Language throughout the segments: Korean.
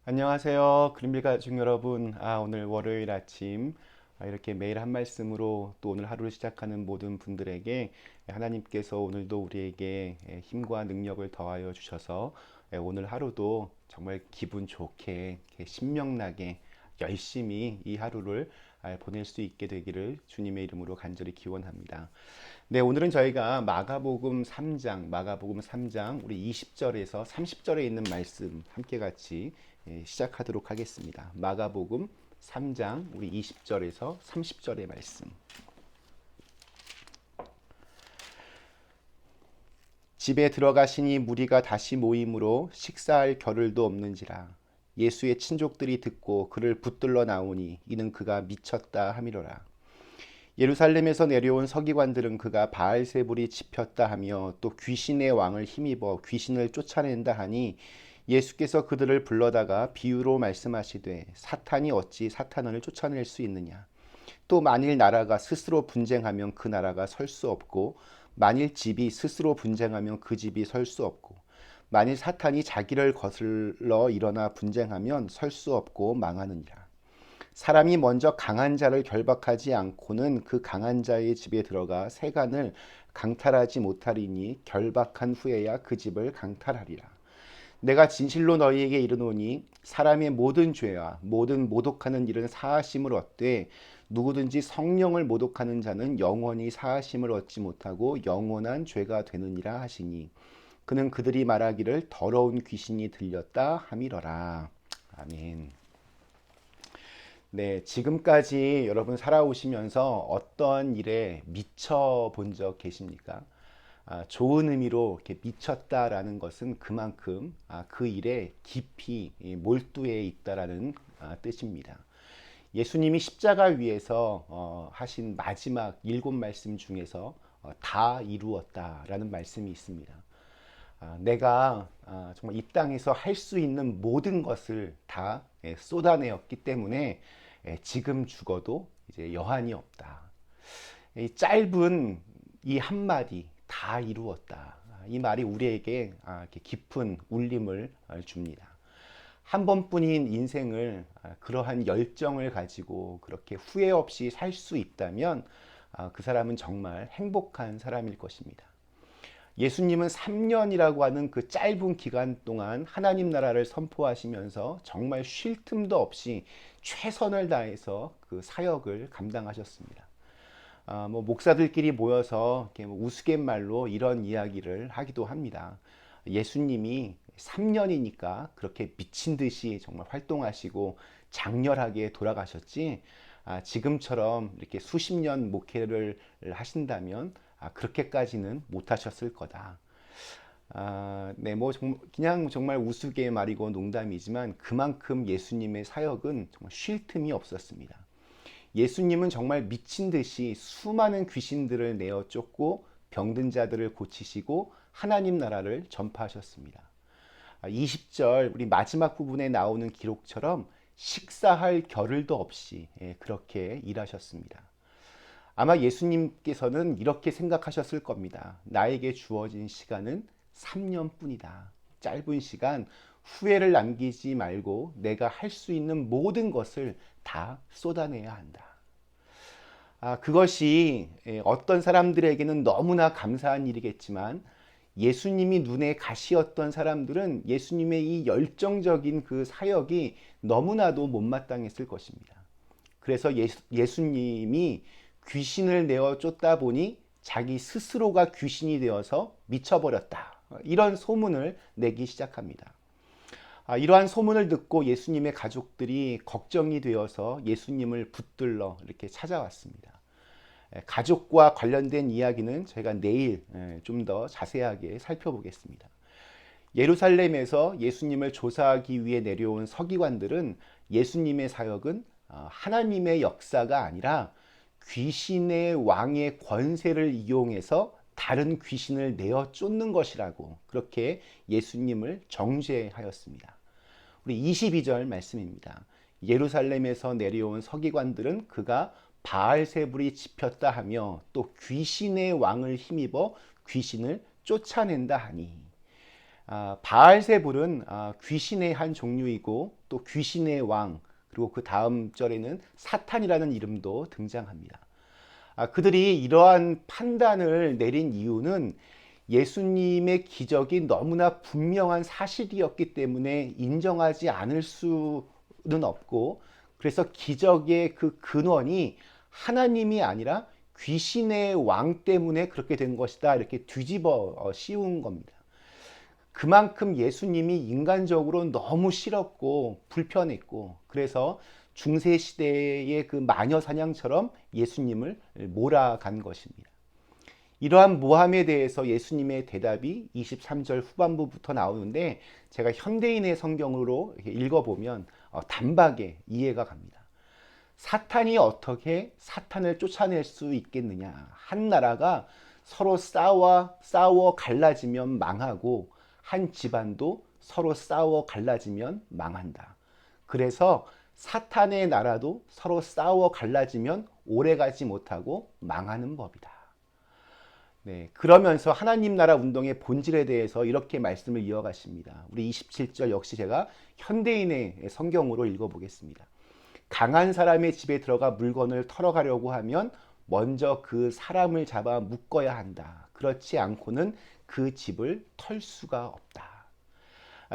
안녕하세요. 그린빌 가족 여러분. 오늘 월요일 아침 이렇게 매일 한 말씀으로 또 오늘 하루를 시작하는 모든 분들에게 하나님께서 오늘도 우리에게 힘과 능력을 더하여 주셔서 오늘 하루도 정말 기분 좋게 신명나게 열심히 이 하루를 보낼 수 있게 되기를 주님의 이름으로 간절히 기원합니다. 네, 오늘은 저희가 마가복음 3장 우리 20절에서 30절에 있는 말씀 함께 같이 시작하도록 하겠습니다. 마가복음 3장 우리 20절에서 30절의 말씀. 집에 들어가시니 무리가 다시 모임으로 식사할 겨를도 없는지라. 예수의 친족들이 듣고 그를 붙들러 나오니 이는 그가 미쳤다 함이로라. 예루살렘에서 내려온 서기관들은 그가 바알세불이 집혔다 하며 또 귀신의 왕을 힘입어 귀신을 쫓아낸다 하니 예수께서 그들을 불러다가 비유로 말씀하시되 사탄이 어찌 사탄을 쫓아낼 수 있느냐. 또 만일 나라가 스스로 분쟁하면 그 나라가 설 수 없고 만일 집이 스스로 분쟁하면 그 집이 설 수 없고 만일 사탄이 자기를 거슬러 일어나 분쟁하면 설 수 없고 망하느니라. 사람이 먼저 강한 자를 결박하지 않고는 그 강한 자의 집에 들어가 세간을 강탈하지 못하리니 결박한 후에야 그 집을 강탈하리라. 내가 진실로 너희에게 이르노니 사람의 모든 죄와 모든 모독하는 일은 사하심을 얻되 누구든지 성령을 모독하는 자는 영원히 사하심을 얻지 못하고 영원한 죄가 되느니라 하시니 그는 그들이 말하기를 더러운 귀신이 들렸다 함이러라. 아멘. 네, 지금까지 여러분 살아오시면서 어떤 일에 미쳐 본 적 계십니까? 좋은 의미로 이렇게 미쳤다라는 것은 그만큼 그 일에 깊이 몰두해 있다라는 뜻입니다. 예수님이 십자가 위에서 하신 마지막 7말씀 중에서 다 이루었다라는 말씀이 있습니다. 내가 정말 이 땅에서 할 수 있는 모든 것을 다 쏟아내었기 때문에 지금 죽어도 이제 여한이 없다. 이 짧은 이 한마디 다 이루었다. 이 말이 우리에게 이렇게 깊은 울림을 줍니다. 한 번뿐인 인생을 그러한 열정을 가지고 그렇게 후회 없이 살 수 있다면 그 사람은 정말 행복한 사람일 것입니다. 예수님은 3년이라고 하는 그 짧은 기간 동안 하나님 나라를 선포하시면서 정말 쉴 틈도 없이 최선을 다해서 그 사역을 감당하셨습니다. 목사들끼리 모여서 이렇게 우스갯말로 이런 이야기를 하기도 합니다. 예수님이 3년이니까 그렇게 미친 듯이 정말 활동하시고 장렬하게 돌아가셨지, 지금처럼 이렇게 수십 년 목회를 하신다면 그렇게까지는 못하셨을 거다. 네, 그냥 정말 우스개 말이고 농담이지만 그만큼 예수님의 사역은 정말 쉴 틈이 없었습니다. 예수님은 정말 미친 듯이 수많은 귀신들을 내어 쫓고 병든 자들을 고치시고 하나님 나라를 전파하셨습니다. 20절 우리 마지막 부분에 나오는 기록처럼 식사할 겨를도 없이 그렇게 일하셨습니다. 아마 예수님께서는 이렇게 생각하셨을 겁니다. 나에게 주어진 시간은 3년뿐이다. 짧은 시간 후회를 남기지 말고 내가 할 수 있는 모든 것을 다 쏟아내야 한다. 그것이 어떤 사람들에게는 너무나 감사한 일이겠지만 예수님이 눈에 가시였던 사람들은 예수님의 이 열정적인 그 사역이 너무나도 못마땅했을 것입니다. 그래서 예수님이 귀신을 내어 쫓다 보니 자기 스스로가 귀신이 되어서 미쳐버렸다. 이런 소문을 내기 시작합니다. 이러한 소문을 듣고 예수님의 가족들이 걱정이 되어서 예수님을 붙들러 이렇게 찾아왔습니다. 가족과 관련된 이야기는 저희가 내일 좀 더 자세하게 살펴보겠습니다. 예루살렘에서 예수님을 조사하기 위해 내려온 서기관들은 예수님의 사역은 하나님의 역사가 아니라 귀신의 왕의 권세를 이용해서 다른 귀신을 내어 쫓는 것이라고 그렇게 예수님을 정죄하였습니다. 우리 22절 말씀입니다. 예루살렘에서 내려온 서기관들은 그가 바알세불이 집혔다 하며 또 귀신의 왕을 힘입어 귀신을 쫓아낸다 하니, 바알세불은 귀신의 한 종류이고 또 귀신의 왕, 그리고 그 다음 절에는 사탄이라는 이름도 등장합니다. 그들이 이러한 판단을 내린 이유는 예수님의 기적이 너무나 분명한 사실이었기 때문에 인정하지 않을 수는 없고, 그래서 기적의 그 근원이 하나님이 아니라 귀신의 왕 때문에 그렇게 된 것이다, 이렇게 뒤집어 씌운 겁니다. 그만큼 예수님이 인간적으로 너무 싫었고 불편했고, 그래서 중세시대의 그 마녀 사냥처럼 예수님을 몰아간 것입니다. 이러한 모함에 대해서 예수님의 대답이 23절 후반부부터 나오는데, 제가 현대인의 성경으로 읽어보면 단박에 이해가 갑니다. 사탄이 어떻게 사탄을 쫓아낼 수 있겠느냐? 한 나라가 서로 싸워 갈라지면 망하고, 한 집안도 서로 싸워 갈라지면 망한다. 그래서 사탄의 나라도 서로 싸워 갈라지면 오래가지 못하고 망하는 법이다. 네, 그러면서 하나님 나라 운동의 본질에 대해서 이렇게 말씀을 이어가십니다. 우리 27절 역시 제가 현대인의 성경으로 읽어보겠습니다. 강한 사람의 집에 들어가 물건을 털어가려고 하면 먼저 그 사람을 잡아 묶어야 한다. 그렇지 않고는 그 집을 털 수가 없다.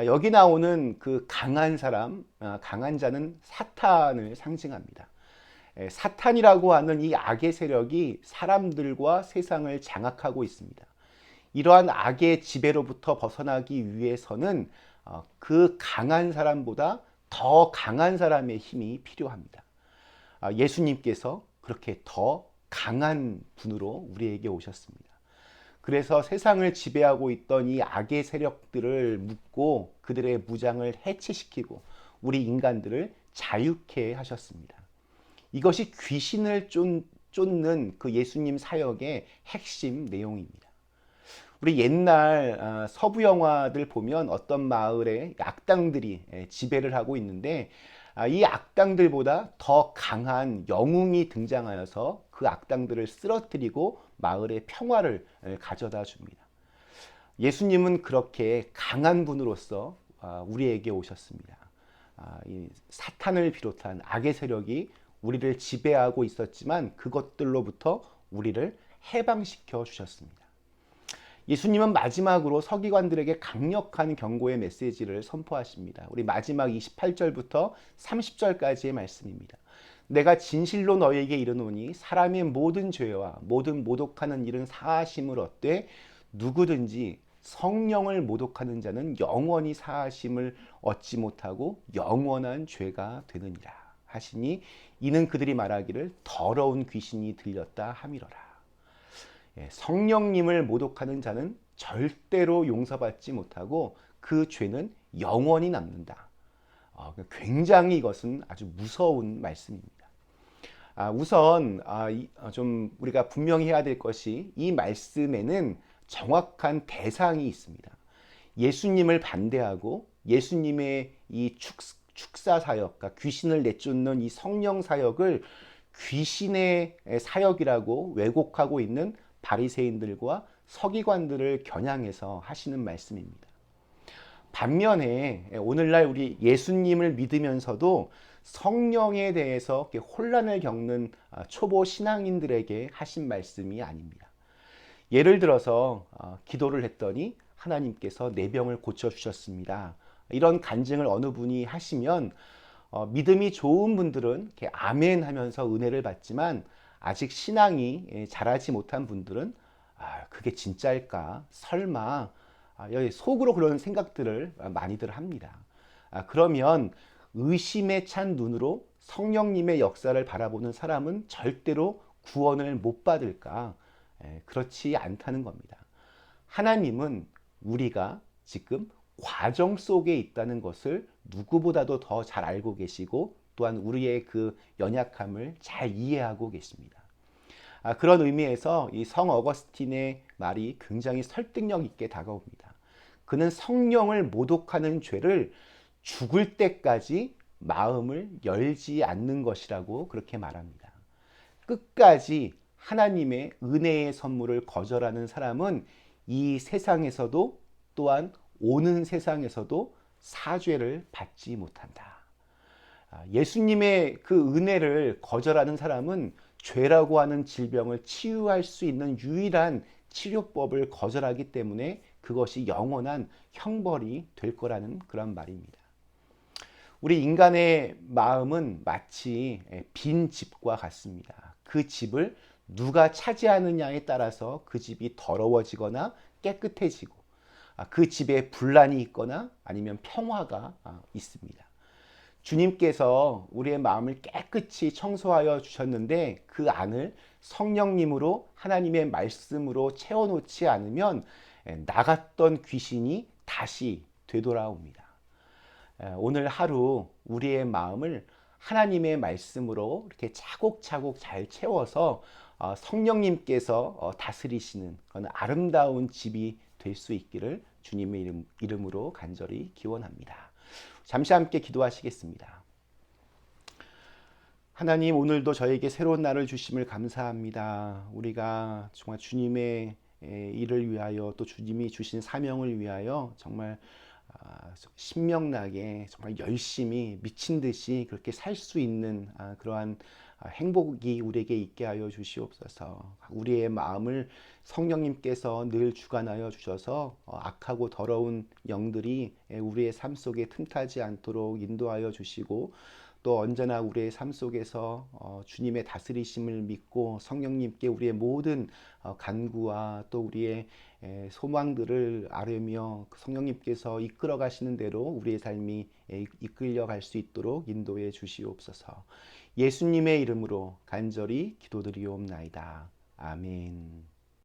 여기 나오는 그 강한 사람, 강한 자는 사탄을 상징합니다. 사탄이라고 하는 이 악의 세력이 사람들과 세상을 장악하고 있습니다. 이러한 악의 지배로부터 벗어나기 위해서는 그 강한 사람보다 더 강한 사람의 힘이 필요합니다. 예수님께서 그렇게 더 강한 분으로 우리에게 오셨습니다. 그래서 세상을 지배하고 있던 이 악의 세력들을 묶고 그들의 무장을 해체시키고 우리 인간들을 자유케 하셨습니다. 이것이 귀신을 쫓는 그 예수님 사역의 핵심 내용입니다. 우리 옛날 서부 영화들 보면 어떤 마을에 악당들이 지배를 하고 있는데, 이 악당들보다 더 강한 영웅이 등장하여서 그 악당들을 쓰러뜨리고 마을의 평화를 가져다 줍니다. 예수님은 그렇게 강한 분으로서 우리에게 오셨습니다. 이 사탄을 비롯한 악의 세력이 우리를 지배하고 있었지만 그것들로부터 우리를 해방시켜 주셨습니다. 예수님은 마지막으로 서기관들에게 강력한 경고의 메시지를 선포하십니다. 우리 마지막 28절부터 30절까지의 말씀입니다. 내가 진실로 너희에게 이르노니 사람의 모든 죄와 모든 모독하는 일은 사하심을 얻되 누구든지 성령을 모독하는 자는 영원히 사하심을 얻지 못하고 영원한 죄가 되느니라 하시니, 이는 그들이 말하기를 더러운 귀신이 들렸다 함이러라. 성령님을 모독하는 자는 절대로 용서받지 못하고 그 죄는 영원히 남는다. 굉장히 이것은 아주 무서운 말씀입니다. 우선 좀 우리가 분명히 해야 될 것이, 이 말씀에는 정확한 대상이 있습니다. 예수님을 반대하고 예수님의 이 축사 사역, 그러니까 귀신을 내쫓는 이 성령 사역을 귀신의 사역이라고 왜곡하고 있는 바리새인들과 서기관들을 겨냥해서 하시는 말씀입니다. 반면에 오늘날 우리 예수님을 믿으면서도 성령에 대해서 혼란을 겪는 초보 신앙인들에게 하신 말씀이 아닙니다. 예를 들어서 기도를 했더니 하나님께서 내 병을 고쳐주셨습니다. 이런 간증을 어느 분이 하시면 믿음이 좋은 분들은 이렇게 아멘 하면서 은혜를 받지만, 아직 신앙이 자라지 못한 분들은 그게 진짜일까? 설마? 속으로 그런 생각들을 많이들 합니다. 그러면 의심에 찬 눈으로 성령님의 역사를 바라보는 사람은 절대로 구원을 못 받을까? 그렇지 않다는 겁니다. 하나님은 우리가 지금 과정 속에 있다는 것을 누구보다도 더 잘 알고 계시고, 또한 우리의 그 연약함을 잘 이해하고 계십니다. 그런 의미에서 이 성 어거스틴의 말이 굉장히 설득력 있게 다가옵니다. 그는 성령을 모독하는 죄를 죽을 때까지 마음을 열지 않는 것이라고 그렇게 말합니다. 끝까지 하나님의 은혜의 선물을 거절하는 사람은 이 세상에서도 또한 오는 세상에서도 사죄를 받지 못한다. 예수님의 그 은혜를 거절하는 사람은 죄라고 하는 질병을 치유할 수 있는 유일한 치료법을 거절하기 때문에 그것이 영원한 형벌이 될 거라는 그런 말입니다. 우리 인간의 마음은 마치 빈 집과 같습니다. 그 집을 누가 차지하느냐에 따라서 그 집이 더러워지거나 깨끗해지고 그 집에 분란이 있거나 아니면 평화가 있습니다. 주님께서 우리의 마음을 깨끗이 청소하여 주셨는데 그 안을 성령님으로 하나님의 말씀으로 채워놓지 않으면 나갔던 귀신이 다시 되돌아옵니다. 오늘 하루 우리의 마음을 하나님의 말씀으로 이렇게 차곡차곡 잘 채워서 성령님께서 다스리시는 그런 아름다운 집이 될 수 있기를 주님의 이름으로 간절히 기원합니다. 잠시 함께 기도하시겠습니다. 하나님, 오늘도 저에게 새로운 날을 주심을 감사합니다. 우리가 정말 주님의 일을 위하여 또 주님이 주신 사명을 위하여 정말 신명나게 정말 열심히 미친 듯이 그렇게 살 수 있는 그러한 행복이 우리에게 있게 하여 주시옵소서. 우리의 마음을 성령님께서 늘 주관하여 주셔서 악하고 더러운 영들이 우리의 삶 속에 틈타지 않도록 인도하여 주시고 또 언제나 우리의 삶 속에서 주님의 다스리심을 믿고 성령님께 우리의 모든 간구와 또 우리의 소망들을 아뢰며 성령님께서 이끌어 가시는 대로 우리의 삶이 이끌려 갈 수 있도록 인도해 주시옵소서. 예수님의 이름으로 간절히 기도드리옵나이다. 아멘.